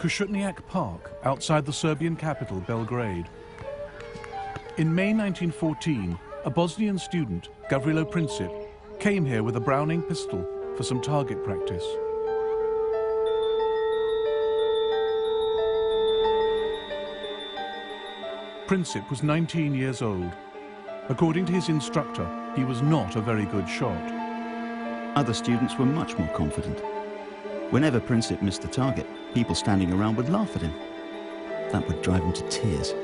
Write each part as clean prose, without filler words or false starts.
Košutnjak Park, outside the Serbian capital, Belgrade. In May 1914, a Bosnian student, Gavrilo Princip, came here with a Browning pistol for some target practice. Princip was 19 years old. According to his instructor, he was not a very good shot. Other students were much more confident. Whenever Princip missed the target, people standing around would laugh at him. That would drive him to tears.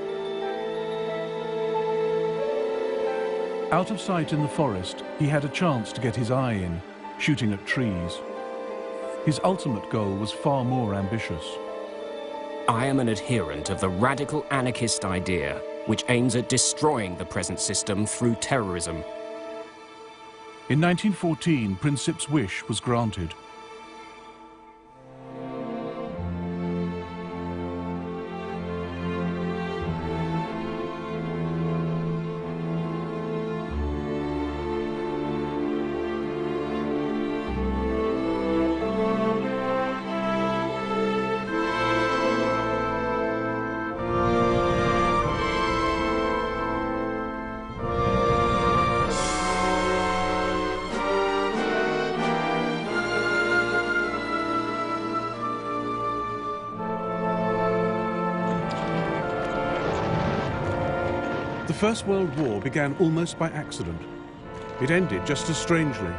Out of sight in the forest, he had a chance to get his eye in, shooting at trees. His ultimate goal was far more ambitious. I am an adherent of the radical anarchist idea, which aims at destroying the present system through terrorism. In 1914, Princip's wish was granted. The First World War began almost by accident. It ended just as strangely.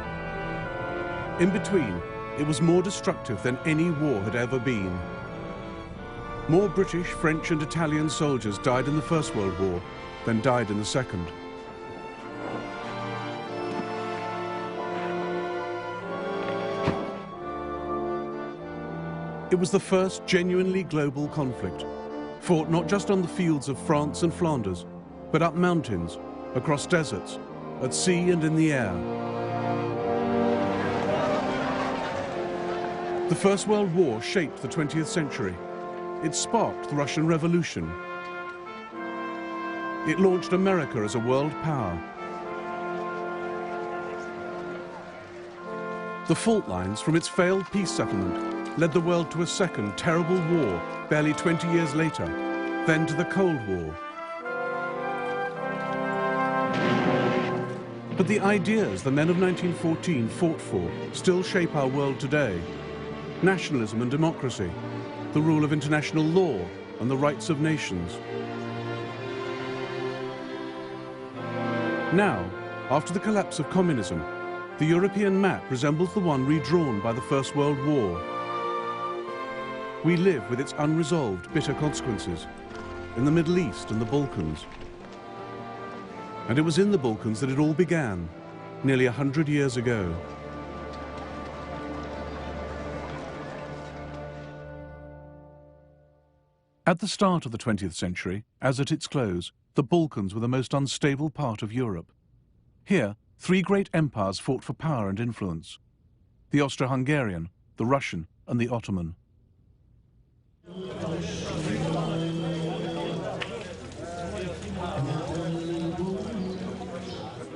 In between, it was more destructive than any war had ever been. More British, French and Italian soldiers died in the First World War than died in the Second. It was the first genuinely global conflict, fought not just on the fields of France and Flanders, but up mountains, across deserts, at sea and in the air. The First World War shaped the 20th century. It sparked the Russian Revolution. It launched America as a world power. The fault lines from its failed peace settlement led the world to a second terrible war barely 20 years later, then to the Cold War. But the ideas the men of 1914 fought for still shape our world today. Nationalism and democracy, the rule of international law and the rights of nations. Now, after the collapse of communism, the European map resembles the one redrawn by the First World War. We live with its unresolved, bitter consequences in the Middle East and the Balkans. And it was in the Balkans that it all began, nearly 100 years ago. At the start of the 20th century, as at its close, the Balkans were the most unstable part of Europe. Here, three great empires fought for power and influence: the Austro-Hungarian, the Russian, and the Ottoman.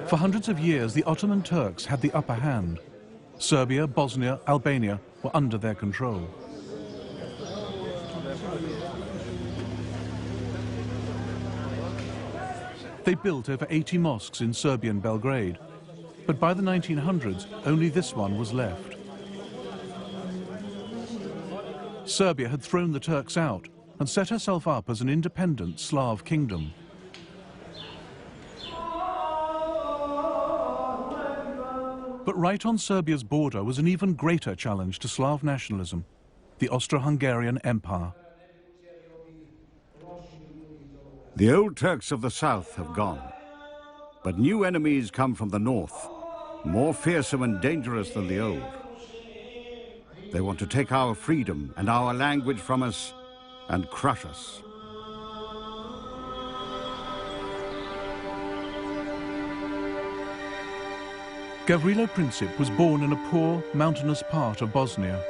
For hundreds of years, the Ottoman Turks had the upper hand. Serbia, Bosnia, Albania were under their control. They built over 80 mosques in Serbian Belgrade, but by the 1900s, only this one was left. Serbia had thrown the Turks out and set herself up as an independent Slav kingdom. But right on Serbia's border was an even greater challenge to Slav nationalism: the Austro-Hungarian Empire. The old Turks of the south have gone, but new enemies come from the north, more fearsome and dangerous than the old. They want to take our freedom and our language from us and crush us. Gavrilo Princip was born in a poor, mountainous part of Bosnia.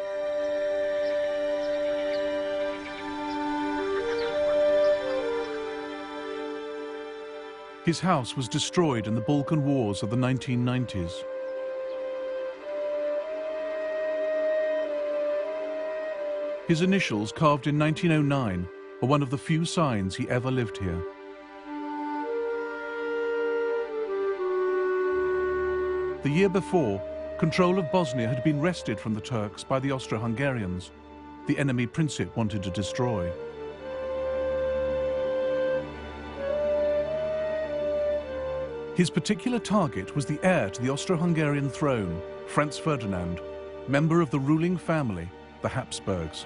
His house was destroyed in the Balkan Wars of the 1990s. His initials, carved in 1909, are one of the few signs he ever lived here. The year before, control of Bosnia had been wrested from the Turks by the Austro-Hungarians, the enemy Princip wanted to destroy. His particular target was the heir to the Austro-Hungarian throne, Franz Ferdinand, member of the ruling family, the Habsburgs.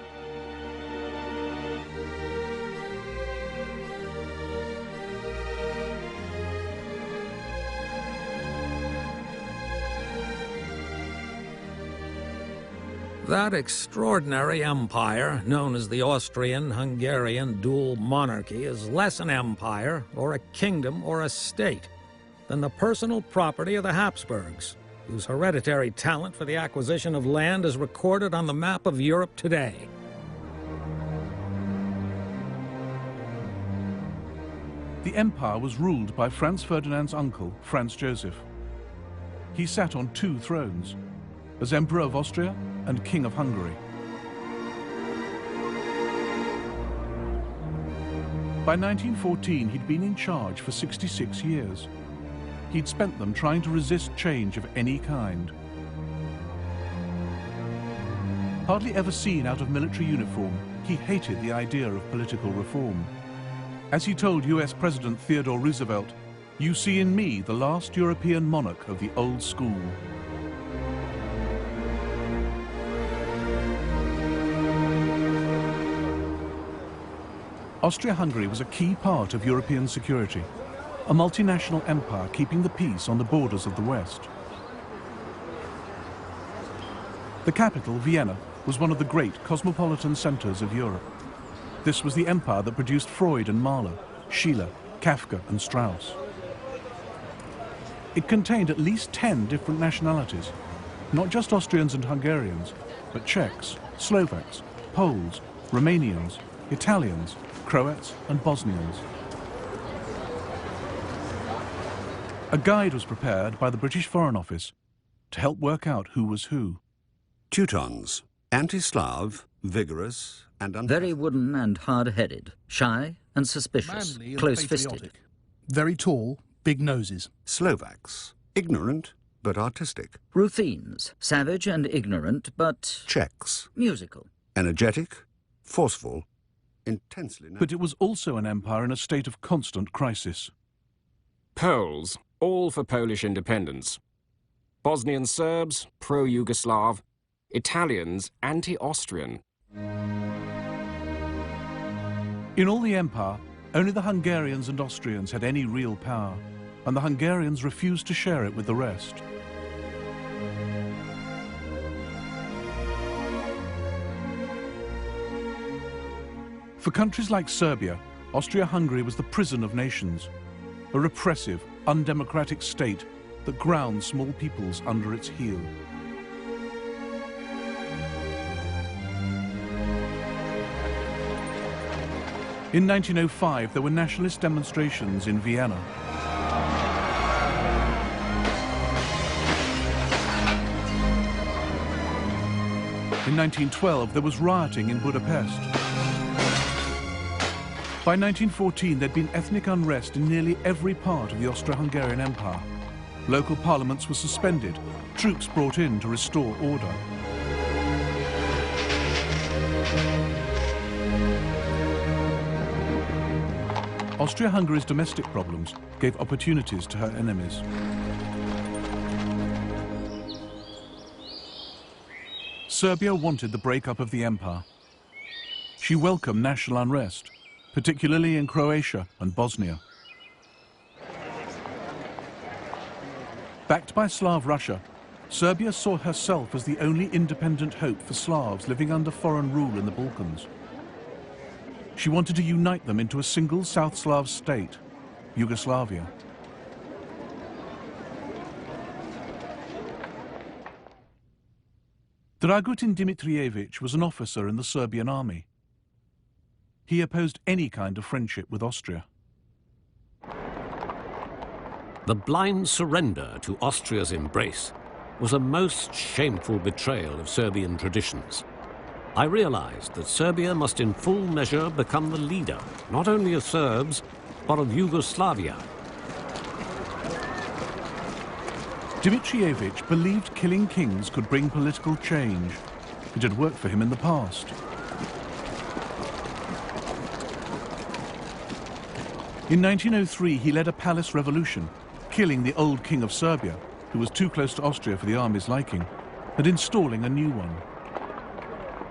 That extraordinary empire, known as the Austrian-Hungarian dual monarchy, is less an empire, or a kingdom, or a state, than the personal property of the Habsburgs, whose hereditary talent for the acquisition of land is recorded on the map of Europe today. The empire was ruled by Franz Ferdinand's uncle, Franz Joseph. He sat on 2 thrones, as Emperor of Austria and King of Hungary. By 1914, he'd been in charge for 66 years. He'd spent them trying to resist change of any kind. Hardly ever seen out of military uniform, he hated the idea of political reform. As he told US President Theodore Roosevelt, "You see in me the last European monarch of the old school." Austria-Hungary was a key part of European security, a multinational empire keeping the peace on the borders of the West. The capital, Vienna, was one of the great cosmopolitan centers of Europe. This was the empire that produced Freud and Mahler, Schiller, Kafka and Strauss. It contained at least 10 different nationalities, not just Austrians and Hungarians, but Czechs, Slovaks, Poles, Romanians, Italians, Croats and Bosnians. A guide was prepared by the British Foreign Office to help work out who was who. Teutons, anti-Slav, vigorous and very wooden and hard-headed, shy and suspicious, manly and close-fisted. patriotic. Very tall, big noses. Slovaks, ignorant but artistic. Ruthenes, savage and ignorant, but Czechs, musical. energetic, forceful, intensely... But it was also an empire in a state of constant crisis. Poles, all for Polish independence. Bosnian Serbs, pro-Yugoslav. Italians, anti-Austrian. In all the empire, only the Hungarians and Austrians had any real power, and the Hungarians refused to share it with the rest. For countries like Serbia, Austria-Hungary was the prison of nations, a repressive, undemocratic state that ground small peoples under its heel. In 1905, there were nationalist demonstrations in Vienna. In 1912, there was rioting in Budapest. By 1914, there'd been ethnic unrest in nearly every part of the Austro-Hungarian Empire. Local parliaments were suspended, troops brought in to restore order. Austria-Hungary's domestic problems gave opportunities to her enemies. Serbia wanted the breakup of the empire. She welcomed national unrest, particularly in Croatia and Bosnia. Backed by Slav Russia, Serbia saw herself as the only independent hope for Slavs living under foreign rule in the Balkans. She wanted to unite them into a single South Slav state, Yugoslavia. Dragutin Dimitrievich was an officer in the Serbian army. He opposed any kind of friendship with Austria. The blind surrender to Austria's embrace was a most shameful betrayal of Serbian traditions. I realized that Serbia must in full measure become the leader, not only of Serbs, but of Yugoslavia. Dimitrievich believed killing kings could bring political change. It had worked for him in the past. In 1903, he led a palace revolution, killing the old king of Serbia, who was too close to Austria for the army's liking, and installing a new one.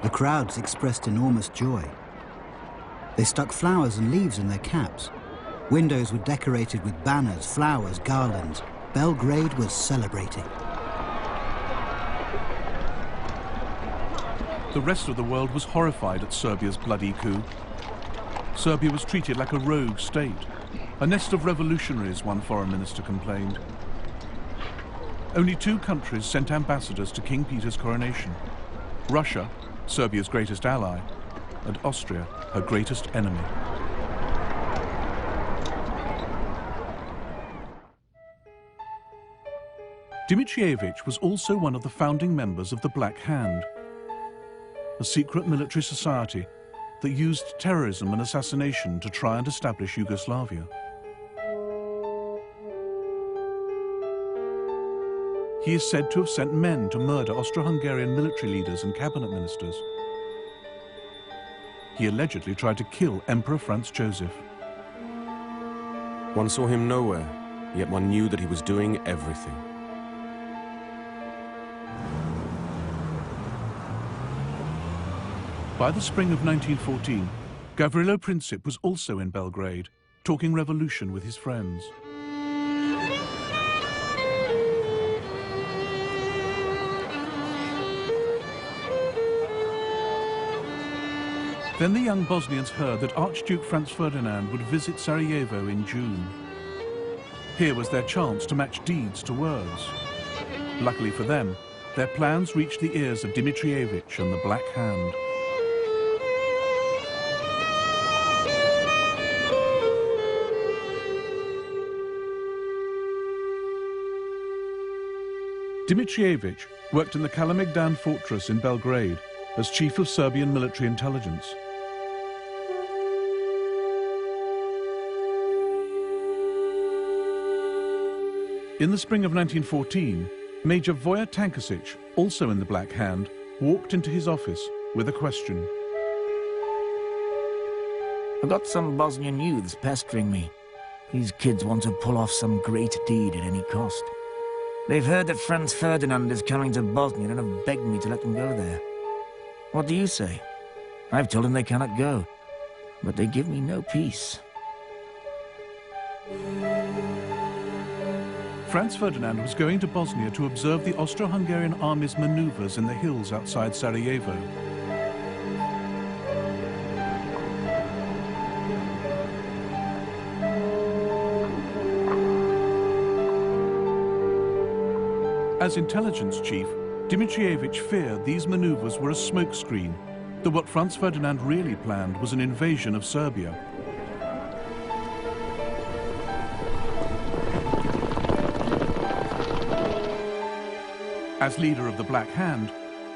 The crowds expressed enormous joy. They stuck flowers and leaves in their caps. Windows were decorated with banners, flowers, garlands. Belgrade was celebrating. The rest of the world was horrified at Serbia's bloody coup. Serbia was treated like a rogue state, a nest of revolutionaries, one foreign minister complained. Only 2 countries sent ambassadors to King Peter's coronation: Russia, Serbia's greatest ally, and Austria, her greatest enemy. Dimitrievich was also one of the founding members of the Black Hand, a secret military society that used terrorism and assassination to try and establish Yugoslavia. He is said to have sent men to murder Austro-Hungarian military leaders and cabinet ministers. He allegedly tried to kill Emperor Franz Joseph. One saw him nowhere, yet one knew that he was doing everything. By the spring of 1914, Gavrilo Princip was also in Belgrade, talking revolution with his friends. Then the young Bosnians heard that Archduke Franz Ferdinand would visit Sarajevo in June. Here was their chance to match deeds to words. Luckily for them, their plans reached the ears of Dimitrievich and the Black Hand. Dimitrievich worked in the Kalemegdan fortress in Belgrade as chief of Serbian military intelligence. In the spring of 1914, Major Voja Tankasic, also in the Black Hand, walked into his office with a question. I've got some Bosnian youths pestering me. These kids want to pull off some great deed at any cost. They've heard that Franz Ferdinand is coming to Bosnia and have begged me to let them go there. What do you say? I've told them they cannot go, but they give me no peace. Franz Ferdinand was going to Bosnia to observe the Austro-Hungarian army's maneuvers in the hills outside Sarajevo. As intelligence chief, Dimitrievich feared these maneuvers were a smokescreen, that what Franz Ferdinand really planned was an invasion of Serbia. As leader of the Black Hand,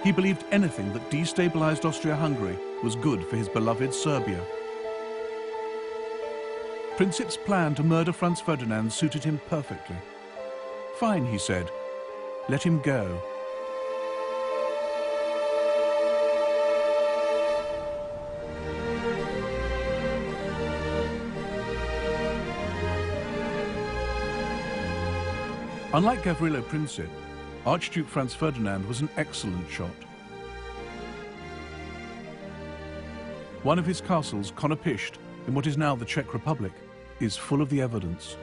he believed anything that destabilized Austria-Hungary was good for his beloved Serbia. Princip's plan to murder Franz Ferdinand suited him perfectly. Fine, he said. Let him go. Unlike Gavrilo Princip, Archduke Franz Ferdinand was an excellent shot. One of his castles, Konopisht, in what is now the Czech Republic, is full of the evidence.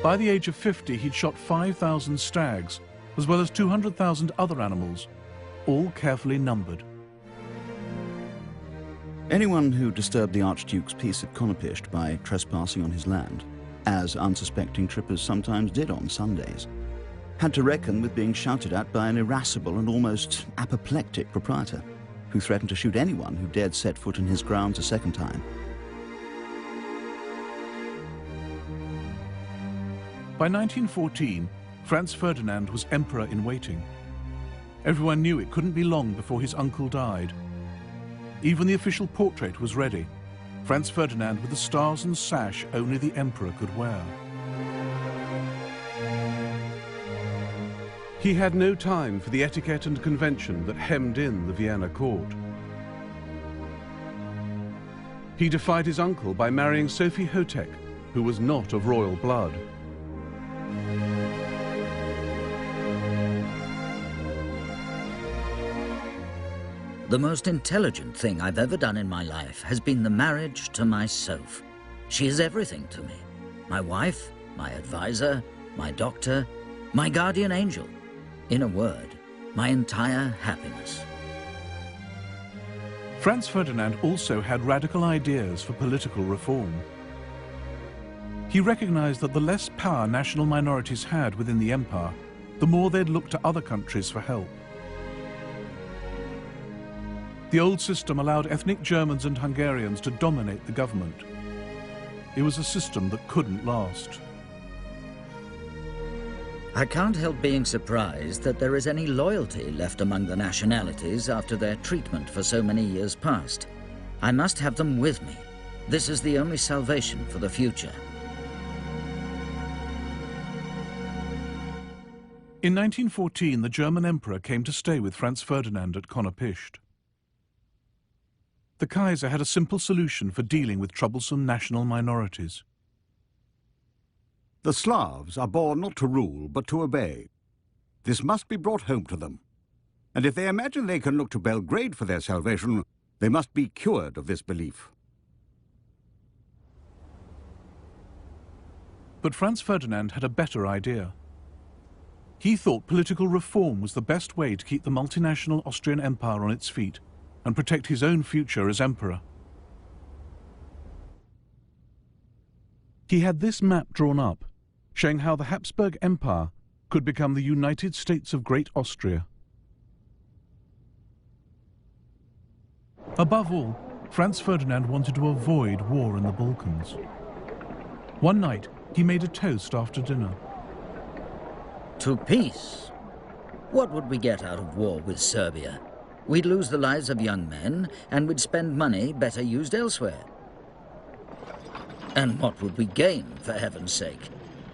By the age of 50, he'd shot 5,000 stags, as well as 200,000 other animals, all carefully numbered. Anyone who disturbed the Archduke's peace at Konopisht by trespassing on his land, as unsuspecting trippers sometimes did on Sundays, had to reckon with being shouted at by an irascible and almost apoplectic proprietor, who threatened to shoot anyone who dared set foot in his grounds a second time. By 1914, Franz Ferdinand was emperor in waiting. Everyone knew it couldn't be long before his uncle died. Even the official portrait was ready, Franz Ferdinand with the stars and sash only the emperor could wear. He had no time for the etiquette and convention that hemmed in the Vienna court. He defied his uncle by marrying Sophie Hotek, who was not of royal blood. The most intelligent thing I've ever done in my life has been the marriage to my Soph. She is everything to me. My wife, my advisor, my doctor, my guardian angel. In a word, my entire happiness. Franz Ferdinand also had radical ideas for political reform. He recognized that the less power national minorities had within the empire, the more they'd look to other countries for help. The old system allowed ethnic Germans and Hungarians to dominate the government. It was a system that couldn't last. I can't help being surprised that there is any loyalty left among the nationalities after their treatment for so many years past. I must have them with me. This is the only salvation for the future. In 1914, the German emperor came to stay with Franz Ferdinand at Konopishcht. The Kaiser had a simple solution for dealing with troublesome national minorities. The Slavs are born not to rule, but to obey. This must be brought home to them. And if they imagine they can look to Belgrade for their salvation, they must be cured of this belief. But Franz Ferdinand had a better idea. He thought political reform was the best way to keep the multinational Austrian Empire on its feet and protect his own future as emperor. He had this map drawn up, showing how the Habsburg Empire could become the United States of Great Austria. Above all, Franz Ferdinand wanted to avoid war in the Balkans. One night, he made a toast after dinner. To peace. What would we get out of war with Serbia? We'd lose the lives of young men, and we'd spend money better used elsewhere. And what would we gain, for heaven's sake?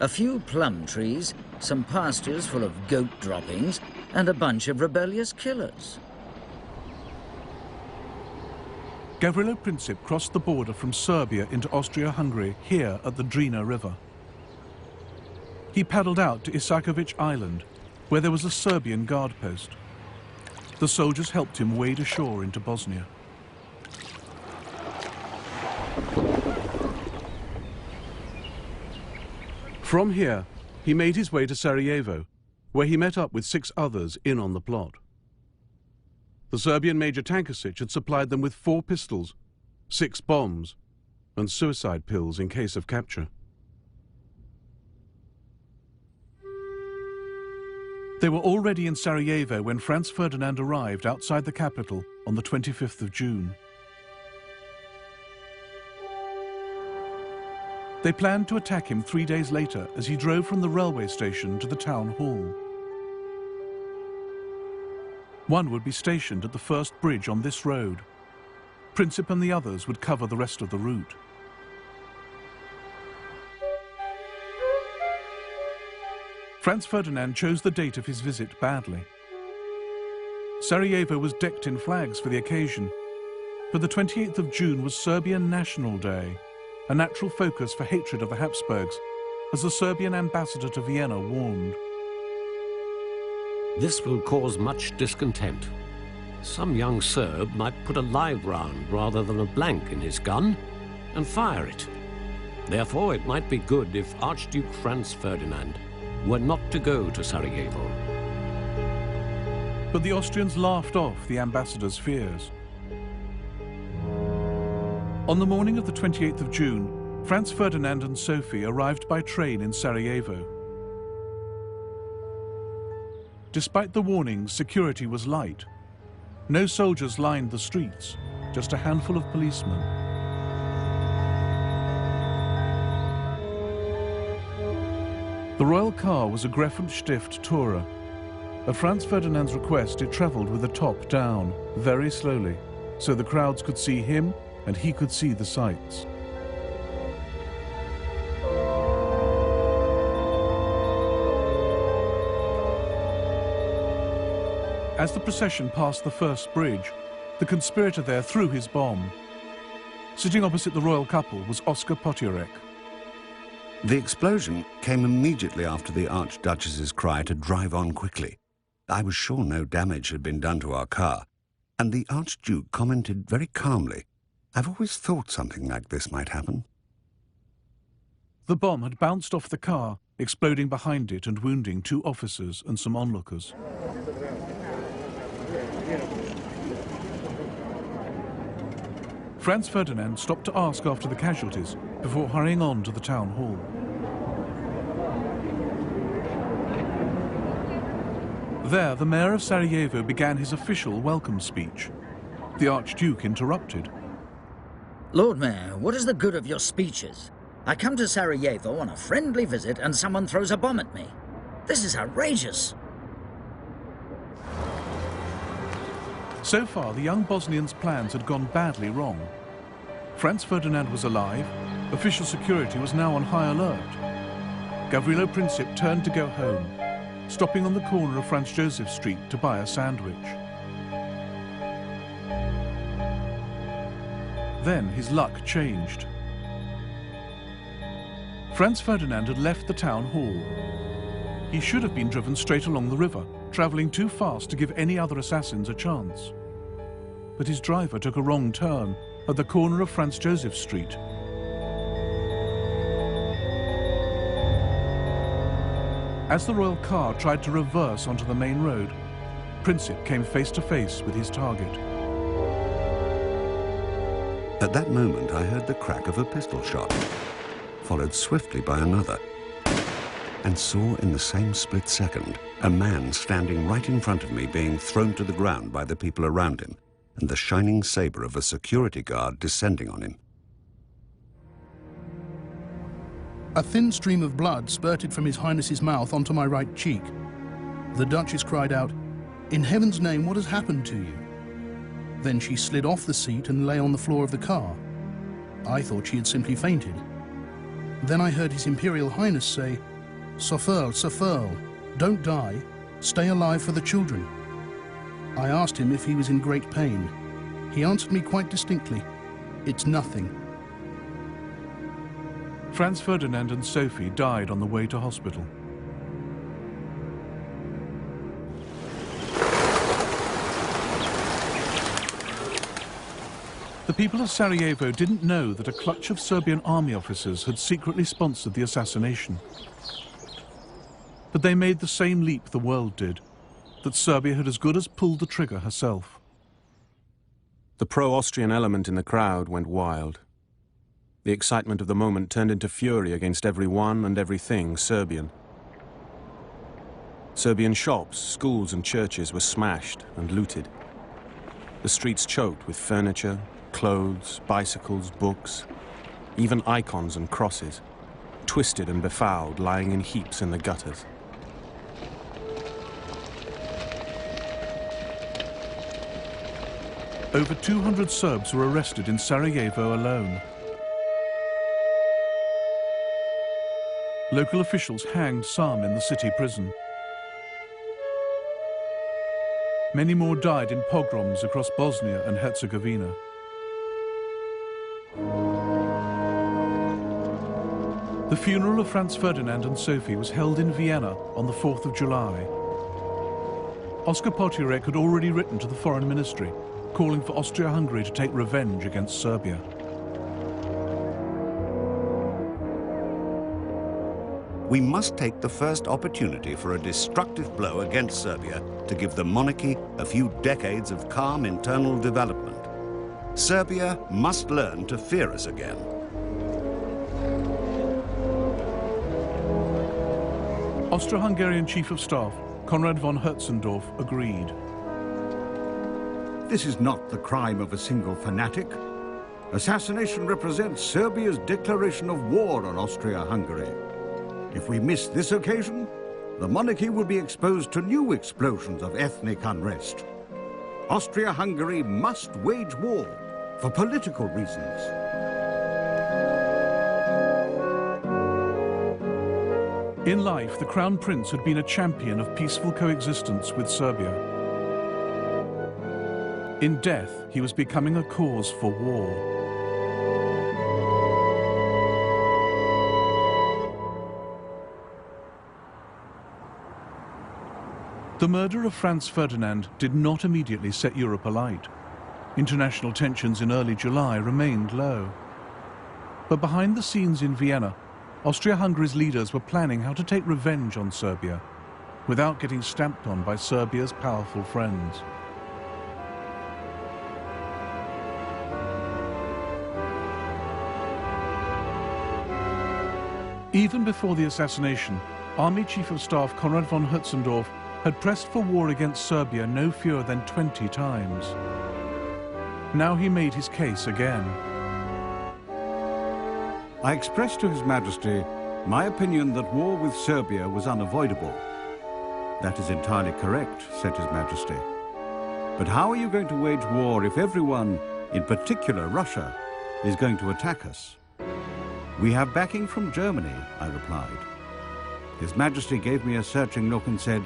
A few plum trees, some pastures full of goat droppings, and a bunch of rebellious killers. Gavrilo Princip crossed the border from Serbia into Austria-Hungary here at the Drina River. He paddled out to Isakovic Island, where there was a Serbian guard post. The soldiers helped him wade ashore into Bosnia. From here, he made his way to Sarajevo, where he met up with 6 others in on the plot. The Serbian Major Tankasic had supplied them with 4 pistols, 6 bombs, and suicide pills in case of capture. They were already in Sarajevo when Franz Ferdinand arrived outside the capital on the 25th of June. They planned to attack him 3 days later as he drove from the railway station to the town hall. One would be stationed at the first bridge on this road. Princip and the others would cover the rest of the route. Franz Ferdinand chose the date of his visit badly. Sarajevo was decked in flags for the occasion, but the 28th of June was Serbian National Day, a natural focus for hatred of the Habsburgs, as the Serbian ambassador to Vienna warned. This will cause much discontent. Some young Serb might put a live round rather than a blank in his gun and fire it. Therefore, it might be good if Archduke Franz Ferdinand were not to go to Sarajevo. But the Austrians laughed off the ambassador's fears. On the morning of the 28th of June, Franz Ferdinand and Sophie arrived by train in Sarajevo. Despite the warnings, security was light. No soldiers lined the streets, just a handful of policemen. The royal car was a Greffen Stift Tourer. At Franz Ferdinand's request, it travelled with the top down, very slowly, so the crowds could see him and he could see the sights. As the procession passed the first bridge, the conspirator there threw his bomb. Sitting opposite the royal couple was Oskar Potiorek. The explosion came immediately after the Archduchess's cry to drive on quickly. I was sure no damage had been done to our car, and the Archduke commented very calmly, "I've always thought something like this might happen." The bomb had bounced off the car, exploding behind it and wounding 2 officers and some onlookers. Franz Ferdinand stopped to ask after the casualties before hurrying on to the town hall. There, the mayor of Sarajevo began his official welcome speech. The Archduke interrupted. Lord Mayor, what is the good of your speeches? I come to Sarajevo on a friendly visit and someone throws a bomb at me. This is outrageous. So far, the young Bosnian's plans had gone badly wrong. Franz Ferdinand was alive. Official security was now on high alert. Gavrilo Princip turned to go home, stopping on the corner of Franz Joseph Street to buy a sandwich. Then his luck changed. Franz Ferdinand had left the town hall. He should have been driven straight along the river, travelling too fast to give any other assassins a chance. But his driver took a wrong turn at the corner of Franz Joseph Street. As the royal car tried to reverse onto the main road, Princip came face to face with his target. At that moment, I heard the crack of a pistol shot, followed swiftly by another, and saw in the same split second a man standing right in front of me being thrown to the ground by the people around him, and the shining saber of a security guard descending on him. A thin stream of blood spurted from His Highness's mouth onto my right cheek. The Duchess cried out, "In heaven's name, what has happened to you?" Then she slid off the seat and lay on the floor of the car. I thought she had simply fainted. Then I heard His Imperial Highness say, "Sofurl, Sofurl, don't die. Stay alive for the children." I asked him if he was in great pain. He answered me quite distinctly, "It's nothing." Franz Ferdinand and Sophie died on the way to hospital. The people of Sarajevo didn't know that a clutch of Serbian army officers had secretly sponsored the assassination. But they made the same leap the world did, that Serbia had as good as pulled the trigger herself. The pro-Austrian element in the crowd went wild. The excitement of the moment turned into fury against everyone and everything Serbian. Serbian shops, schools and churches were smashed and looted. The streets choked with furniture, clothes, bicycles, books, even icons and crosses, twisted and befouled, lying in heaps in the gutters. Over 200 Serbs were arrested in Sarajevo alone. Local officials hanged some in the city prison. Many more died in pogroms across Bosnia and Herzegovina. The funeral of Franz Ferdinand and Sophie was held in Vienna on the 4th of July. Oskar Potiorek had already written to the Foreign Ministry, calling for Austria-Hungary to take revenge against Serbia. We must take the first opportunity for a destructive blow against Serbia to give the monarchy a few decades of calm internal development. Serbia must learn to fear us again. Austro-Hungarian Chief of Staff Konrad von Hertzendorf agreed. This is not the crime of a single fanatic. Assassination represents Serbia's declaration of war on Austria-Hungary. If we miss this occasion, the monarchy will be exposed to new explosions of ethnic unrest. Austria-Hungary must wage war for political reasons. In life, the Crown Prince had been a champion of peaceful coexistence with Serbia. In death, he was becoming a cause for war. The murder of Franz Ferdinand did not immediately set Europe alight. International tensions in early July remained low. But behind the scenes in Vienna, Austria-Hungary's leaders were planning how to take revenge on Serbia without getting stamped on by Serbia's powerful friends. Even before the assassination, Army Chief of Staff Konrad von Hötzendorf had pressed for war against Serbia no fewer than 20 times. Now he made his case again. I expressed to His Majesty my opinion that war with Serbia was unavoidable. That is entirely correct, said His Majesty. But how are you going to wage war if everyone, in particular Russia, is going to attack us? We have backing from Germany, I replied. His Majesty gave me a searching look and said,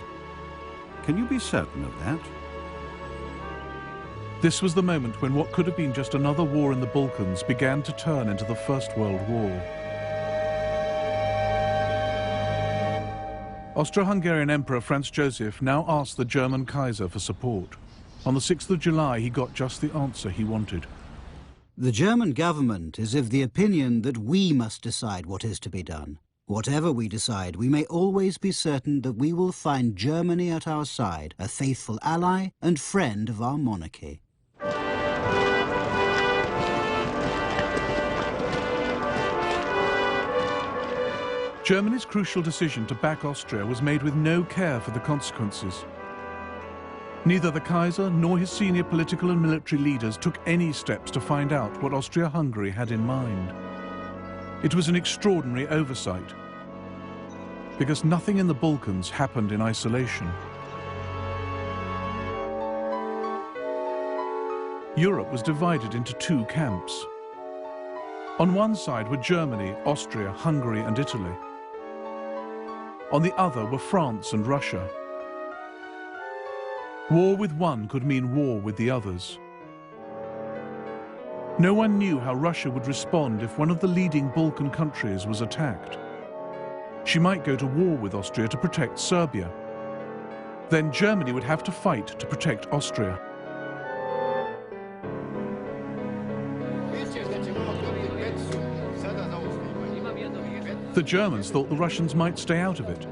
"Can you be certain of that?" This was the moment when what could have been just another war in the Balkans began to turn into the First World War. Austro-Hungarian Emperor Franz Joseph now asked the German Kaiser for support. On the 6th of July, he got just the answer he wanted. The German government is of the opinion that we must decide what is to be done. Whatever we decide, we may always be certain that we will find Germany at our side, a faithful ally and friend of our monarchy. Germany's crucial decision to back Austria was made with no care for the consequences. Neither the Kaiser nor his senior political and military leaders took any steps to find out what Austria-Hungary had in mind. It was an extraordinary oversight, because nothing in the Balkans happened in isolation. Europe was divided into two camps. On one side were Germany, Austria, Hungary and Italy. On the other were France and Russia. War with one could mean war with the others. No one knew how Russia would respond if one of the leading Balkan countries was attacked. She might go to war with Austria to protect Serbia. Then Germany would have to fight to protect Austria. The Germans thought the Russians might stay out of it.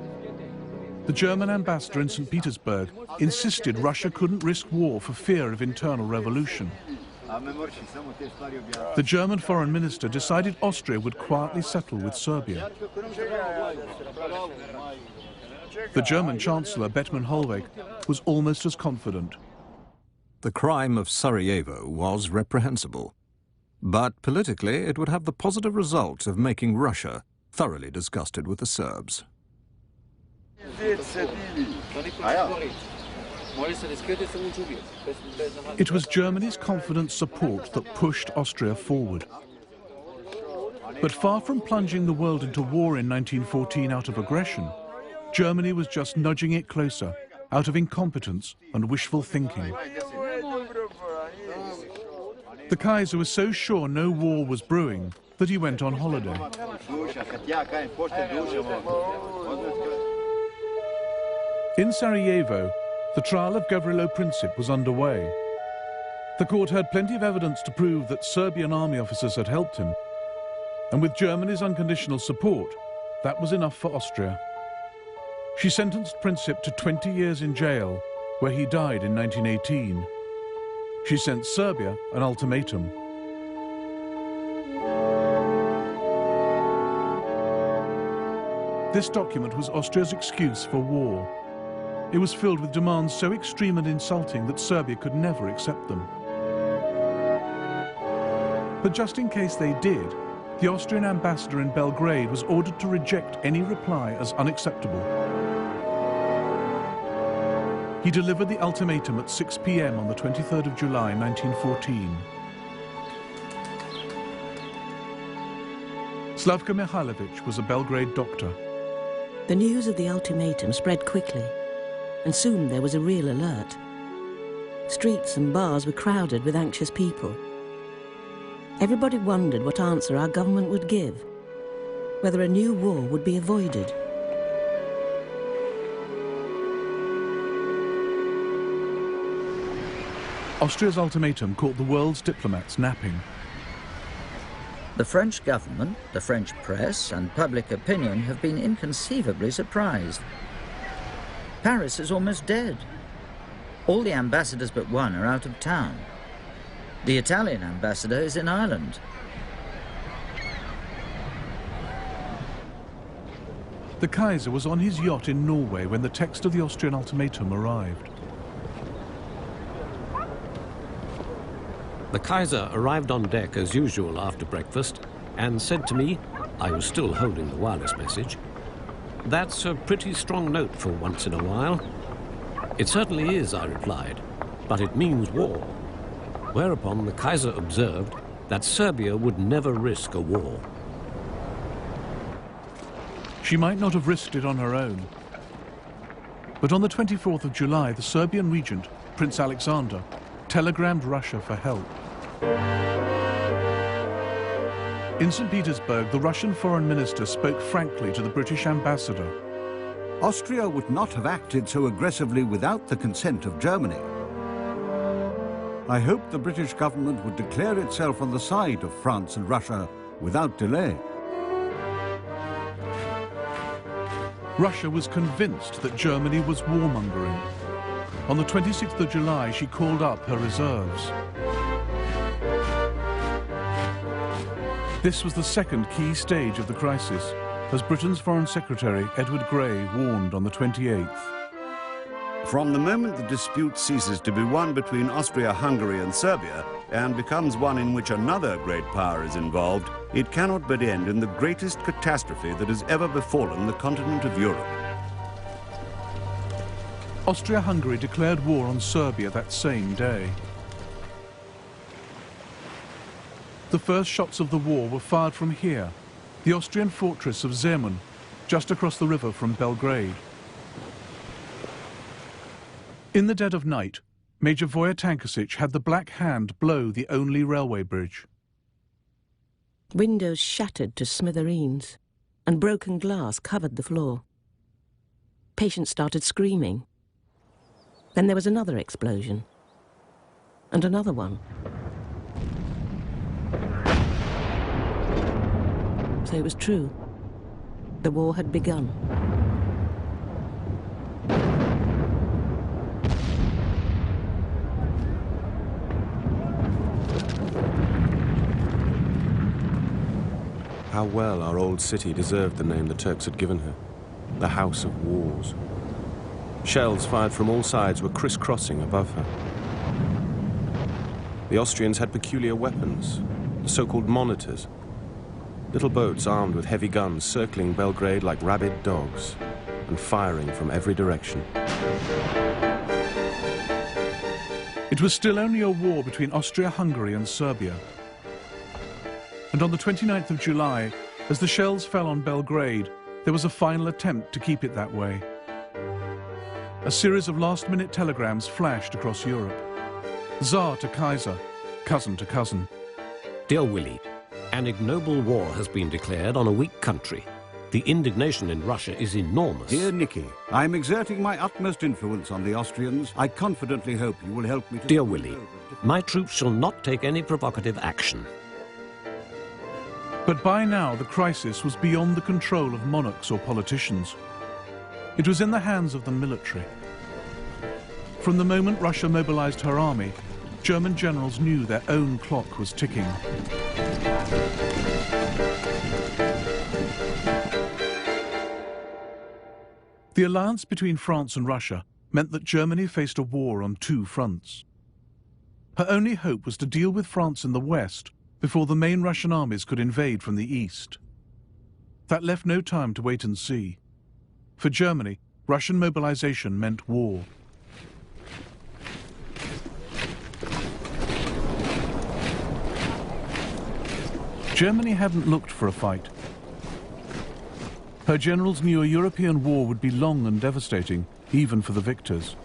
The German ambassador in St. Petersburg insisted Russia couldn't risk war for fear of internal revolution. The German foreign minister decided Austria would quietly settle with Serbia. The German chancellor, Bethmann Hollweg, was almost as confident. The crime of Sarajevo was reprehensible, but politically it would have the positive result of making Russia thoroughly disgusted with the Serbs. It was Germany's confident support that pushed Austria forward. But far from plunging the world into war in 1914 out of aggression, Germany was just nudging it closer out of incompetence and wishful thinking. The Kaiser was so sure no war was brewing that he went on holiday. In Sarajevo, the trial of Gavrilo Princip was underway. The court had plenty of evidence to prove that Serbian army officers had helped him. And with Germany's unconditional support, that was enough for Austria. She sentenced Princip to 20 years in jail, where he died in 1918. She sent Serbia an ultimatum. This document was Austria's excuse for war. It was filled with demands so extreme and insulting that Serbia could never accept them. But just in case they did, the Austrian ambassador in Belgrade was ordered to reject any reply as unacceptable. He delivered the ultimatum at 6 p.m. on the 23rd of July, 1914. Slavka Mihailovich was a Belgrade doctor. The news of the ultimatum spread quickly, and soon there was a real alert. Streets and bars were crowded with anxious people. Everybody wondered what answer our government would give, whether a new war would be avoided. Austria's ultimatum caught the world's diplomats napping. The French government, the French press, and public opinion have been inconceivably surprised. Paris is almost dead. All the ambassadors but one are out of town. The Italian ambassador is in Ireland. The Kaiser was on his yacht in Norway when the text of the Austrian ultimatum arrived. The Kaiser arrived on deck as usual after breakfast and said to me, I was still holding the wireless message, "That's a pretty strong note for once in a while." "It certainly is," I replied, "but it means war." Whereupon the Kaiser observed that Serbia would never risk a war. She might not have risked it on her own. But on the 24th of July, the Serbian regent, Prince Alexander, telegrammed Russia for help. In St. Petersburg, the Russian foreign minister spoke frankly to the British ambassador. Austria would not have acted so aggressively without the consent of Germany. I hope the British government would declare itself on the side of France and Russia without delay. Russia was convinced that Germany was warmongering. On the 26th of July, she called up her reserves. This was the second key stage of the crisis, as Britain's Foreign Secretary Edward Grey warned on the 28th. From the moment the dispute ceases to be one between Austria-Hungary and Serbia and becomes one in which another great power is involved, it cannot but end in the greatest catastrophe that has ever befallen the continent of Europe. Austria-Hungary declared war on Serbia that same day. The first shots of the war were fired from here, the Austrian fortress of Zemun, just across the river from Belgrade. In the dead of night, Major Voja Tankasic had the Black Hand blow the only railway bridge. Windows shattered to smithereens, and broken glass covered the floor. Patients started screaming. Then there was another explosion, and another one. So it was true. The war had begun. How well our old city deserved the name the Turks had given her, the House of Wars. Shells fired from all sides were crisscrossing above her. The Austrians had peculiar weapons, the so-called monitors, little boats armed with heavy guns circling Belgrade like rabid dogs and firing from every direction. It was still only a war between Austria-Hungary and Serbia. And on the 29th of July, as the shells fell on Belgrade, there was a final attempt to keep it that way. A series of last-minute telegrams flashed across Europe. Tsar to Kaiser, cousin to cousin. Dear Willie, an ignoble war has been declared on a weak country. The indignation in Russia is enormous. Dear Nicky, I am exerting my utmost influence on the Austrians. I confidently hope you will help me to... Dear Willie, my troops shall not take any provocative action. But by now the crisis was beyond the control of monarchs or politicians. It was in the hands of the military. From the moment Russia mobilized her army, German generals knew their own clock was ticking. The alliance between France and Russia meant that Germany faced a war on two fronts. Her only hope was to deal with France in the west before the main Russian armies could invade from the east. That left no time to wait and see. For Germany, Russian mobilization meant war. Germany hadn't looked for a fight. Her generals knew a European war would be long and devastating, even for the victors.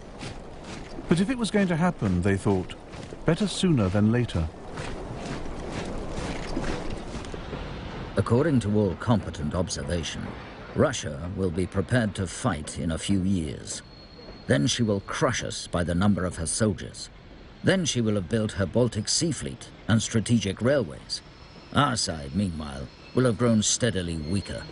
But if it was going to happen, they thought, better sooner than later. According to all competent observation, Russia will be prepared to fight in a few years. Then she will crush us by the number of her soldiers. Then she will have built her Baltic Sea Fleet and strategic railways. Our side, meanwhile, will have grown steadily weaker.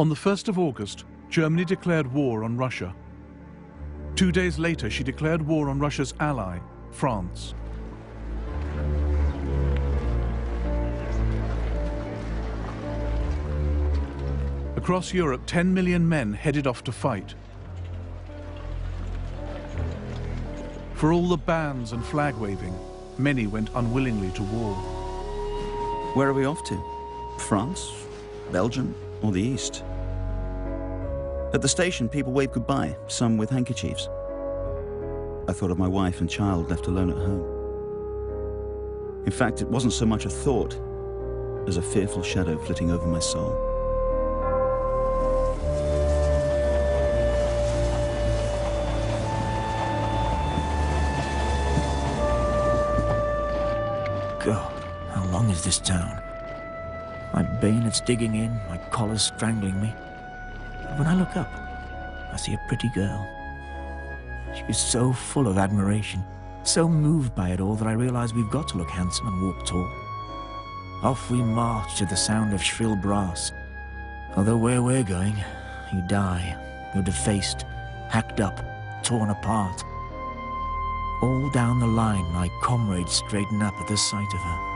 On the 1st of August, Germany declared war on Russia. 2 days later, she declared war on Russia's ally, France. Across Europe, 10 million men headed off to fight. For all the bans and flag waving, many went unwillingly to war. Where are we off to? France? Belgium? Or the East? At the station, people waved goodbye, some with handkerchiefs. I thought of my wife and child left alone at home. In fact, it wasn't so much a thought as a fearful shadow flitting over my soul. God, how long is this town? My bayonets digging in, my collar strangling me. But when I look up, I see a pretty girl. She is so full of admiration, so moved by it all that I realize we've got to look handsome and walk tall. Off we march to the sound of shrill brass. Although where we're going, you die, you're defaced, hacked up, torn apart. All down the line, my comrades straighten up at the sight of her.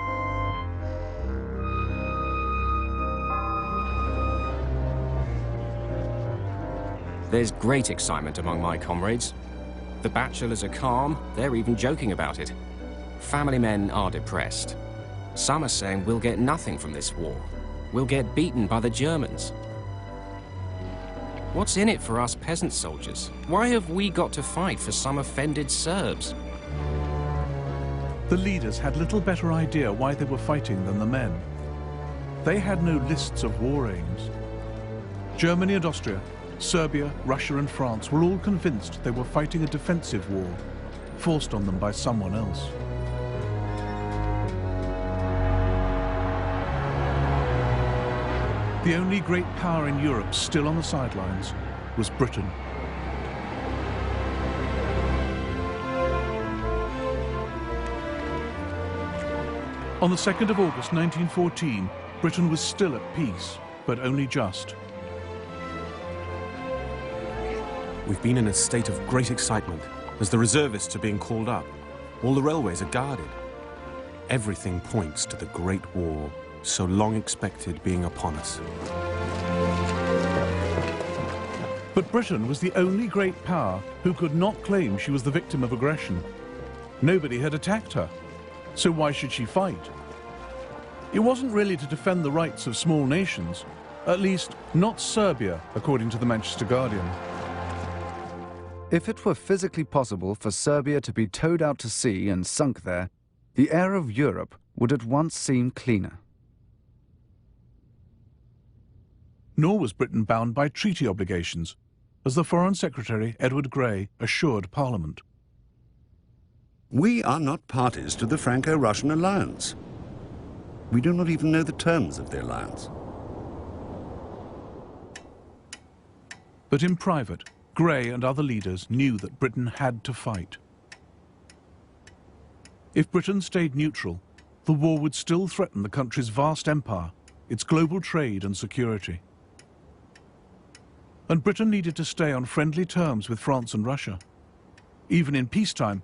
There's great excitement among my comrades. The bachelors are calm, they're even joking about it. Family men are depressed. Some are saying we'll get nothing from this war. We'll get beaten by the Germans. What's in it for us peasant soldiers? Why have we got to fight for some offended Serbs? The leaders had little better idea why they were fighting than the men. They had no lists of war aims. Germany and Austria, Serbia, Russia and France were all convinced they were fighting a defensive war, forced on them by someone else. The only great power in Europe still on the sidelines was Britain. On the 2nd of August 1914, Britain was still at peace, but only just. We've been in a state of great excitement as the reservists are being called up. All the railways are guarded. Everything points to the Great War, so long expected, being upon us. But Britain was the only great power who could not claim she was the victim of aggression. Nobody had attacked her, so why should she fight? It wasn't really to defend the rights of small nations, at least not Serbia, according to the Manchester Guardian. If it were physically possible for Serbia to be towed out to sea and sunk there, the air of Europe would at once seem cleaner. Nor was Britain bound by treaty obligations, as the Foreign Secretary Edward Grey assured Parliament. We are not parties to the Franco-Russian alliance. We do not even know the terms of the alliance. But in private, Grey and other leaders knew that Britain had to fight. If Britain stayed neutral, the war would still threaten the country's vast empire, its global trade and security. And Britain needed to stay on friendly terms with France and Russia. Even in peacetime,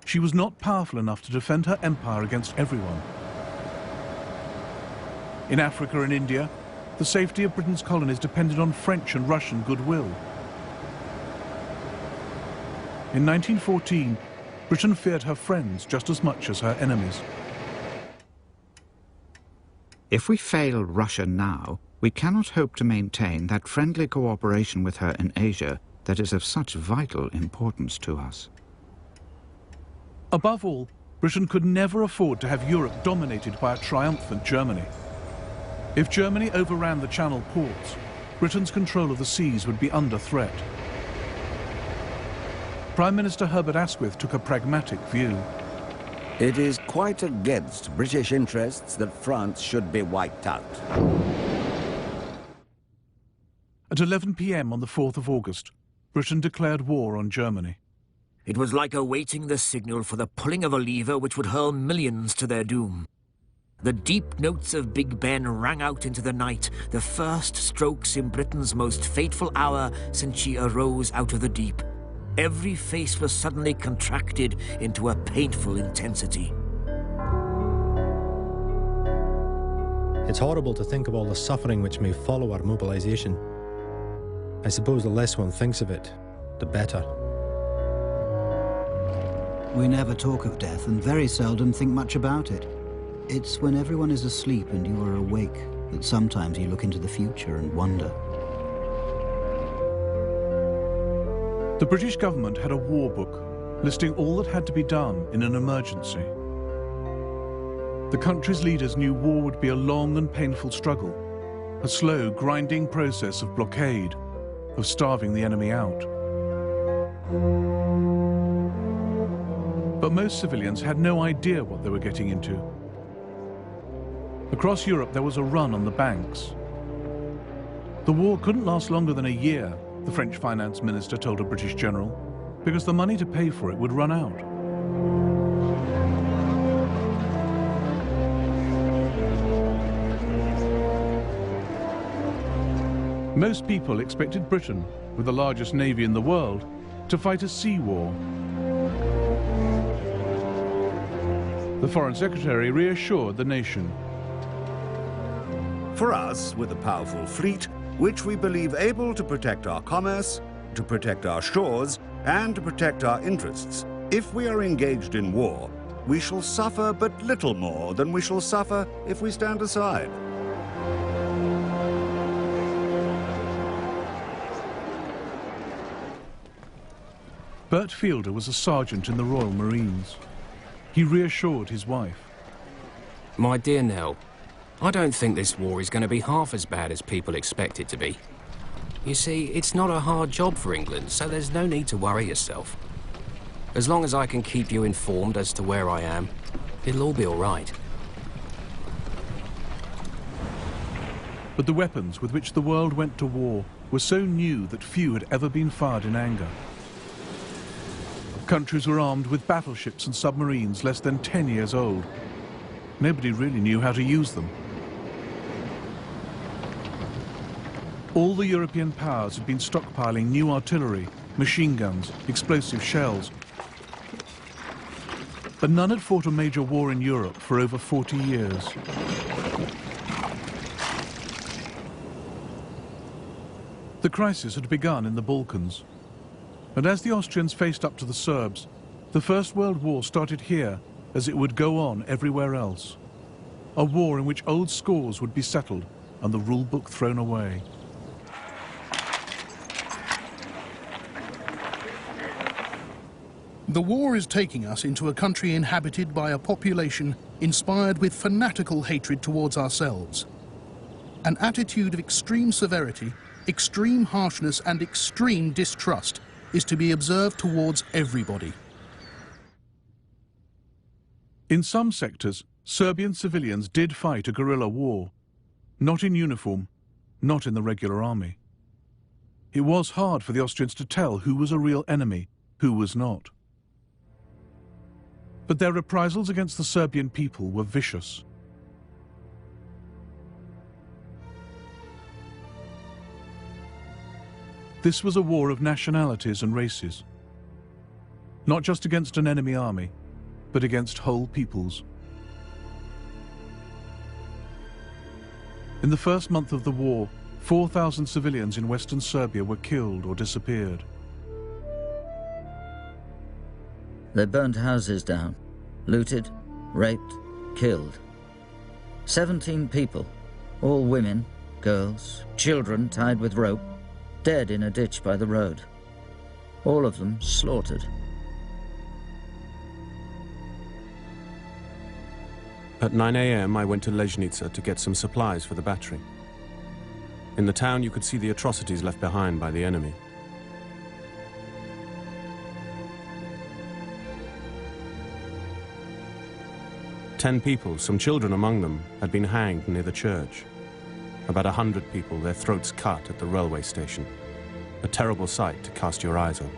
she was not powerful enough to defend her empire against everyone. In Africa and India, the safety of Britain's colonies depended on French and Russian goodwill. In 1914, Britain feared her friends just as much as her enemies. If we fail Russia now, we cannot hope to maintain that friendly cooperation with her in Asia that is of such vital importance to us. Above all, Britain could never afford to have Europe dominated by a triumphant Germany. If Germany overran the Channel ports, Britain's control of the seas would be under threat. Prime Minister Herbert Asquith took a pragmatic view. It is quite against British interests that France should be wiped out. At 11 p.m. on the 4th of August, Britain declared war on Germany. It was like awaiting the signal for the pulling of a lever which would hurl millions to their doom. The deep notes of Big Ben rang out into the night, the first strokes in Britain's most fateful hour since she arose out of the deep. Every face was suddenly contracted into a painful intensity. It's horrible to think of all the suffering which may follow our mobilization. I suppose the less one thinks of it, the better. We never talk of death and very seldom think much about it. It's when everyone is asleep and you are awake that sometimes you look into the future and wonder. The British government had a war book listing all that had to be done in an emergency. The country's leaders knew war would be a long and painful struggle, a slow, grinding process of blockade, of starving the enemy out. But most civilians had no idea what they were getting into. Across Europe, there was a run on the banks. The war couldn't last longer than a year, the French finance minister told a British general, because the money to pay for it would run out. Most people expected Britain, with the largest navy in the world, to fight a sea war. The Foreign Secretary reassured the nation. For us, with a powerful fleet, which we believe able to protect our commerce, to protect our shores, and to protect our interests, if we are engaged in war, we shall suffer but little more than we shall suffer if we stand aside. Bert Fielder was a sergeant in the Royal Marines. He reassured his wife. My dear Nell, I don't think this war is going to be half as bad as people expect it to be. You see, it's not a hard job for England, so there's no need to worry yourself. As long as I can keep you informed as to where I am, it'll all be all right. But the weapons with which the world went to war were so new that few had ever been fired in anger. Countries were armed with battleships and submarines less than 10 years old. Nobody really knew how to use them. All the European powers had been stockpiling new artillery, machine guns, explosive shells. But none had fought a major war in Europe for over 40 years. The crisis had begun in the Balkans. And as the Austrians faced up to the Serbs, the First World War started here as it would go on everywhere else. A war in which old scores would be settled and the rule book thrown away. The war is taking us into a country inhabited by a population inspired with fanatical hatred towards ourselves. An attitude of extreme severity, extreme harshness and extreme distrust is to be observed towards everybody. In some sectors, Serbian civilians did fight a guerrilla war, not in uniform, not in the regular army. It was hard for the Austrians to tell who was a real enemy, who was not. But their reprisals against the Serbian people were vicious. This was a war of nationalities and races, not just against an enemy army, but against whole peoples. In the first month of the war, 4,000 civilians in Western Serbia were killed or disappeared. They burned houses down, looted, raped, killed. 17 people, all women, girls, children tied with rope, dead in a ditch by the road. All of them slaughtered. At 9 a.m., I went to Leznica to get some supplies for the battery. In the town, you could see the atrocities left behind by the enemy. Ten people, some children among them, had been hanged near the church. About 100 people, their throats cut at the railway station. A terrible sight to cast your eyes on.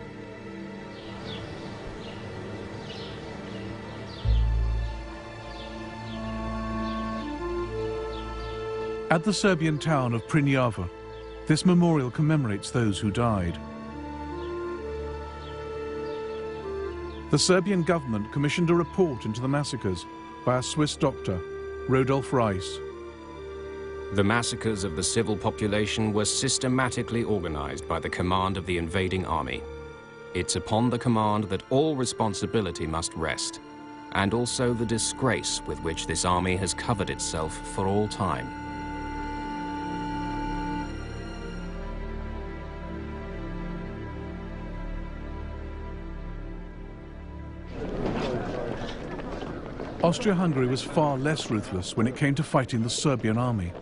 At the Serbian town of Prnjava, this memorial commemorates those who died. The Serbian government commissioned a report into the massacres by a Swiss doctor, Rodolf Reiss. The massacres of the civil population were systematically organized by the command of the invading army. It's upon the command that all responsibility must rest, and also the disgrace with which this army has covered itself for all time. Austria-Hungary was far less ruthless when it came to fighting the Serbian army.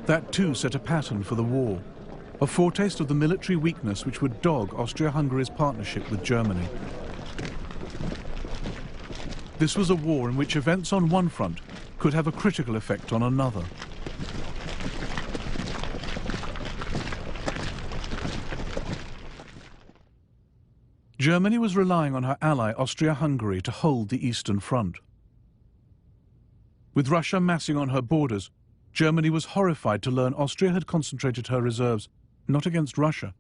That too set a pattern for the war, a foretaste of the military weakness which would dog Austria-Hungary's partnership with Germany. This was a war in which events on one front could have a critical effect on another. Germany was relying on her ally Austria-Hungary to hold the Eastern Front. With Russia massing on her borders, Germany was horrified to learn Austria had concentrated her reserves not against Russia,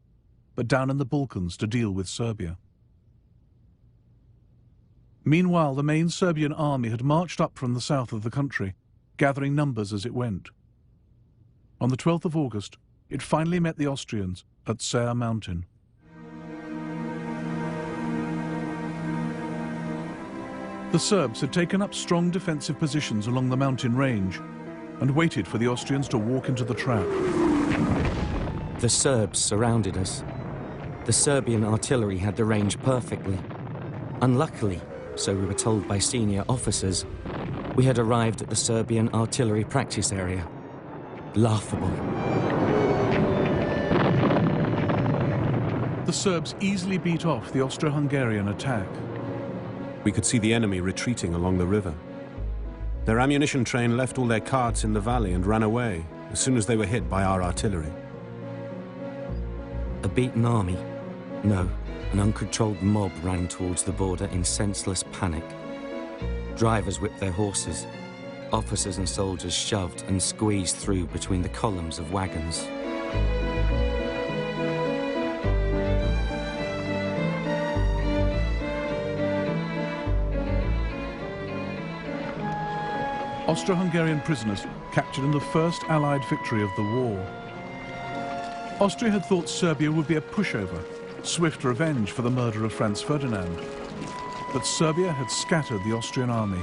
but down in the Balkans to deal with Serbia. Meanwhile, the main Serbian army had marched up from the south of the country, gathering numbers as it went. On the 12th of August, it finally met the Austrians at Ser Mountain. The Serbs had taken up strong defensive positions along the mountain range and waited for the Austrians to walk into the trap. The Serbs surrounded us. The Serbian artillery had the range perfectly. Unluckily, so we were told by senior officers, we had arrived at the Serbian artillery practice area. Laughable. The Serbs easily beat off the Austro-Hungarian attack. We could see the enemy retreating along the river. Their ammunition train left all their carts in the valley and ran away as soon as they were hit by our artillery. A beaten army? No, an uncontrolled mob ran towards the border in senseless panic. Drivers whipped their horses. Officers and soldiers shoved and squeezed through between the columns of wagons. Austro-Hungarian prisoners captured in the first Allied victory of the war. Austria had thought Serbia would be a pushover, swift revenge for the murder of Franz Ferdinand. But Serbia had scattered the Austrian army.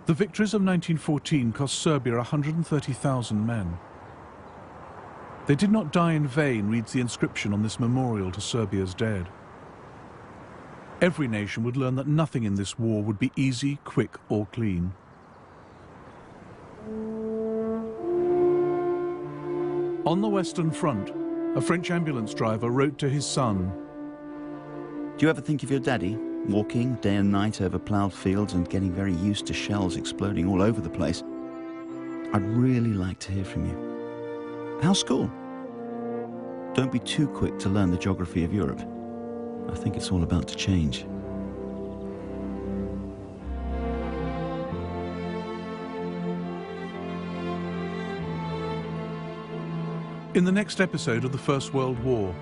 The victories of 1914 cost Serbia 130,000 men. They did not die in vain, reads the inscription on this memorial to Serbia's dead. Every nation would learn that nothing in this war would be easy, quick, or clean. On the Western Front, a French ambulance driver wrote to his son, "Do you ever think of your daddy, walking day and night over ploughed fields and getting very used to shells exploding all over the place? I'd really like to hear from you. How's school? Don't be too quick to learn the geography of Europe. I think it's all about to change." In the next episode of the First World War,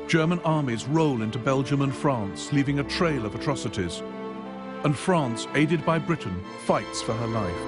German armies roll into Belgium and France, leaving a trail of atrocities. And France, aided by Britain, fights for her life.